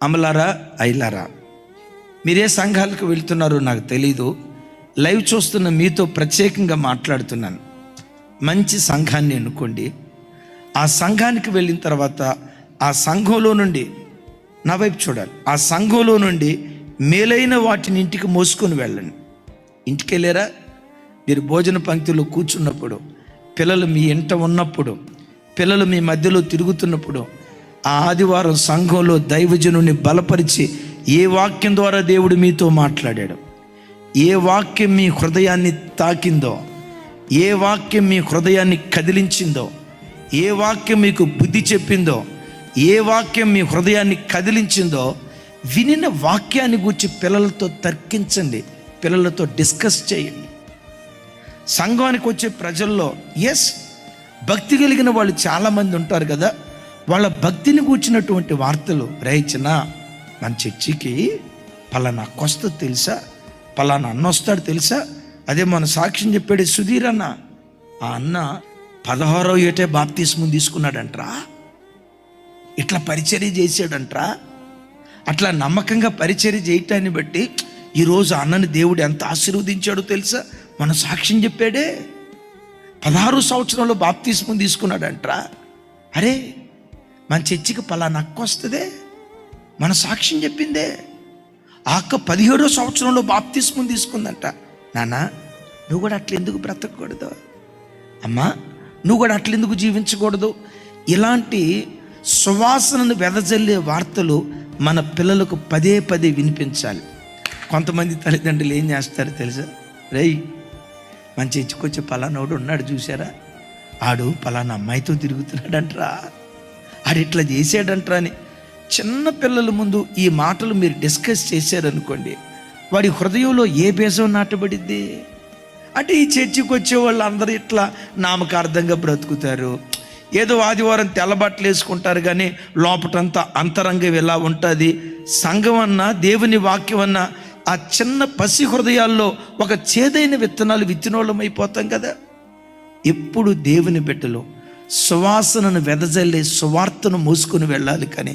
అమలారా ఐలారా, మీరే సంఘాలకు వెళ్తున్నారో నాకు తెలీదు. లైవ్ చూస్తున్న మీతో ప్రత్యేకంగా మాట్లాడుతున్నాను. మంచి సంఘాన్ని ఎన్నుకోండి. ఆ సంఘానికి వెళ్ళిన తర్వాత ఆ సంఘంలో నుండి నా వైపు చూడాలి. ఆ సంఘంలో నుండి మేలైన వాటిని ఇంటికి మోసుకొని వెళ్ళండి. ఇంటికి వెళ్ళారా? మీరు భోజన పంక్తిలో కూర్చున్నప్పుడు, పిల్లలు మీ ఇంట ఉన్నప్పుడు, పిల్లలు మీ మధ్యలో తిరుగుతున్నప్పుడు, ఆ ఆదివారం సంఘంలో దైవజనుని బలపరిచి ఏ వాక్యం ద్వారా దేవుడు మీతో మాట్లాడాడు, ఏ వాక్యం మీ హృదయాన్ని తాకిందో, ఏ వాక్యం మీ హృదయాన్ని కదిలించిందో, ఏ వాక్యం మీకు బుద్ధి చెప్పిందో, ఏ వాక్యం మీ హృదయాన్ని కదిలించిందో, వినిన వాక్యాన్ని గూర్చి పిల్లలతో తర్కించండి, పిల్లలతో డిస్కస్ చేయండి. సంఘానికి వచ్చే ప్రజల్లో భక్తి కలిగిన వాళ్ళు చాలామంది ఉంటారు కదా, వాళ్ళ భక్తిని కూర్చున్నటువంటి వార్తలు, రైచిన మన చర్చికి పలానా కొస్త తెలుసా, పలానా అన్న వస్తాడు తెలుసా, అదే మన సాక్ష్యం చెప్పాడు సుధీర్ అన్న, ఆ అన్న 16వ ఏటే బాప్తిస్మం తీసుకున్నాడంట్రా, ఇట్లా పరిచర్య చేశాడంట్రా. అట్లా నమ్మకంగా పరిచర్య చేయటాన్ని బట్టి ఈరోజు అన్నని దేవుడు ఎంత ఆశీర్వదించాడో తెలుసా, మన సాక్ష్యం చెప్పాడే. 16 సంవత్సరంలో బాప్తిస్మం తీసుకున్నాడంట్రా. అరే మన చర్చికి పలానా అక్క వస్తుందే, మన సాక్ష్యం చెప్పిందే. ఆ అక్క 17వ సంవత్సరంలో బాప్తిస్మం తీసుకుందంట. నాన్న నువ్వు కూడా అట్లా ఎందుకు బ్రతకూడదు, అమ్మా నువ్వు కూడా అట్లెందుకు జీవించకూడదు? ఇలాంటి సువాసనను వెదజల్లే వార్తలు మన పిల్లలకు పదే పదే వినిపించాలి. కొంతమంది తల్లిదండ్రులు ఏం చేస్తారో తెలుసా, రేయ్ మన చర్చికొచ్చే పలానోడు ఉన్నాడు చూసారా, ఆడు పలానా అమ్మాయితో తిరుగుతున్నాడంట్రా, ఆడు ఇట్లా చేసాడంట్రా అని చిన్న పిల్లల ముందు ఈ మాటలు మీరు డిస్కస్ చేశారనుకోండి, వాడి హృదయంలో ఏ బీజం నాటబడిద్ది అంటే ఈ చర్చికి వచ్చే వాళ్ళు అందరూ ఇట్లా నామకార్థంగా బ్రతుకుతారు, ఏదో ఆదివారం తెల్లబట్టలు వేసుకుంటారు, కానీ లోపటంతా అంతరంగం ఎలా ఉంటుంది. సంఘం అన్నా దేవుని వాక్యం అన్నా ఆ చిన్న పసి హృదయాల్లో ఒక చేదైన విత్తనాలు విత్తినోళ్ళం అయిపోతాం కదా. ఎప్పుడు దేవుని బిడ్డలు సువాసనను వెదజల్లే సువార్తను మోసుకొని వెళ్ళాలి, కానీ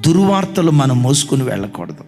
దుర్వార్తలు మనం మోసుకొని వెళ్ళకూడదు.